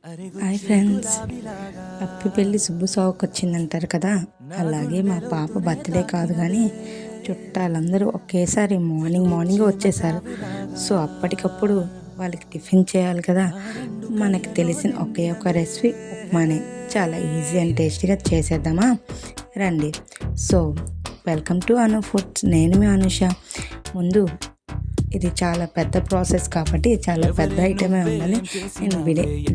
Hi friends, అప్పి పెళ్ళి సుబ్బు సావుకు వచ్చిందంటారు కదా. అలాగే మా పాప బర్త్డే కాదు కానీ చుట్టాలందరూ ఒకేసారి మార్నింగ్ వచ్చేసారు. సో అప్పటికప్పుడు వాళ్ళకి టిఫిన్ చేయాలి కదా. మనకి తెలిసిన ఒకే ఒక రెసిపీ ఉప్మానే. చాలా ఈజీ అండ్ టేస్టీగా చేసేద్దామా, రండి. So welcome to Anu foods. నేను మీ అనుష. ముందు ఇది చాలా పెద్ద ప్రాసెస్ కాబట్టి చాలా పెద్ద ఐటమే ఉండాలి. నేను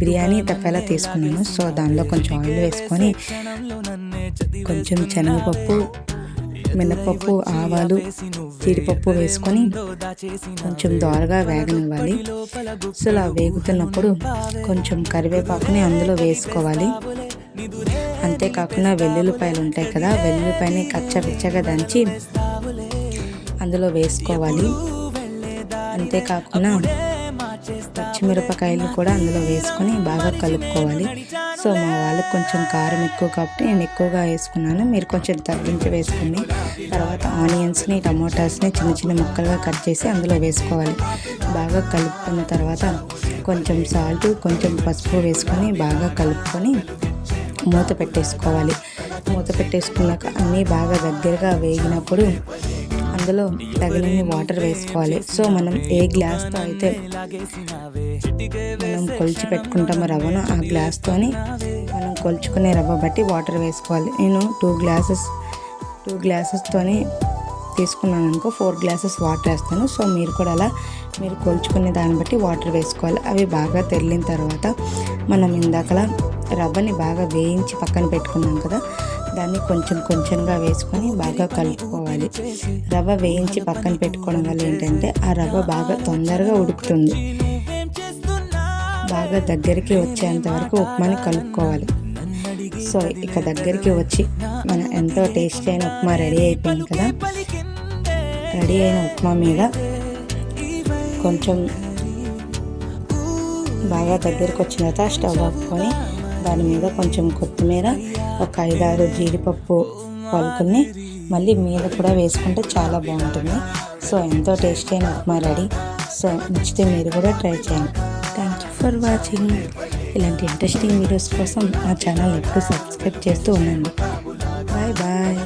బిర్యానీ తప్పేలా తీసుకున్నాను. సో దానిలో కొంచెం ఆయిల్ వేసుకొని కొంచెం శనగపప్పు, మినపప్పు, ఆవాలు, జీడిపప్పు వేసుకొని కొంచెం దోరగా వేగనివ్వాలి. సో అలా వేగుతున్నప్పుడు కొంచెం కరివేపాకుని అందులో వేసుకోవాలి. అంతేకాకుండా వెల్లుల్లిపాయలు ఉంటాయి కదా, వెల్లుల్లిపాయని కచ్చపిచ్చగా దంచి అందులో వేసుకోవాలి. అంతేకాకుండా పచ్చిమిరపకాయలు కూడా అందులో వేసుకొని బాగా కలుపుకోవాలి. సో మా వాళ్ళకి కొంచెం కారం ఎక్కువ కాబట్టి నేను ఎక్కువగా వేసుకున్నాను, మీరు కొంచెం తగ్గించి వేసుకుని తర్వాత ఆనియన్స్ని, టమోటాస్ని చిన్న చిన్న ముక్కలుగా కట్ చేసి అందులో వేసుకోవాలి. బాగా కలుపుకున్న తర్వాత కొంచెం సాల్ట్, కొంచెం పసుపు వేసుకొని బాగా కలుపుకొని మూత పెట్టేసుకోవాలి. మూత పెట్టేసుకున్నాక అన్నీ బాగా దగ్గరగా వేగినప్పుడు అందులో తగినన్ని వాటర్ వేసుకోవాలి. సో మనం ఏ గ్లాస్తో అయితే మనం కొలిచి పెట్టుకుంటామో రవ్వను, ఆ గ్లాస్తోని మనం కొలుచుకునే రవ్వ బట్టి వాటర్ వేసుకోవాలి. నేను 2 గ్లాసెస్తోని తీసుకున్నాను అనుకో, 4 గ్లాసెస్ వాటర్ వేస్తాను. సో మీరు కూడా అలా మీరు కొలుచుకునే దాన్ని బట్టి వాటర్ వేసుకోవాలి. అవి బాగా తెల్లిన తర్వాత మనం ఇందాకలా రవ్వని బాగా వేయించి పక్కన పెట్టుకున్నాం కదా, దాన్ని కొంచెంగా వేసుకొని బాగా కలుపుకోవాలి. రవ్వ వేయించి పక్కన పెట్టుకోవడం వల్ల ఏంటంటే ఆ రవ్వ బాగా తొందరగా ఉడుకుతుంది. బాగా దగ్గరికి వచ్చేంత వరకు ఉప్మాని కలుపుకోవాలి. సో ఇక దగ్గరికి వచ్చి మన ఎంతో టేస్టీ అయిన ఉప్మా రెడీ అయిపోయింది కదా. రెడీ అయిన ఉప్మా మీద కొంచెం బాగా దగ్గరికి వచ్చిన తర్వాత స్టవ్ ఆపుకొని దాని మీద కొంచెం కొత్తిమీర, ఒక 5-6 జీడిపప్పు పలుకుల్ని మళ్ళీ మీద కూడా వేసుకుంటే చాలా బాగుంటుంది. సో ఎంతో టేస్టీ అయిన ఉప్మా రెడీ. సో నచ్చితే మీరు కూడా ట్రై చేయండి. Thank you for watching. ఇలాంటి ఇంట్రెస్టింగ్ వీడియోస్ కోసం మా ఛానల్ ఎప్పుడు సబ్స్క్రైబ్ చేస్తూ ఉండండి. Bye bye.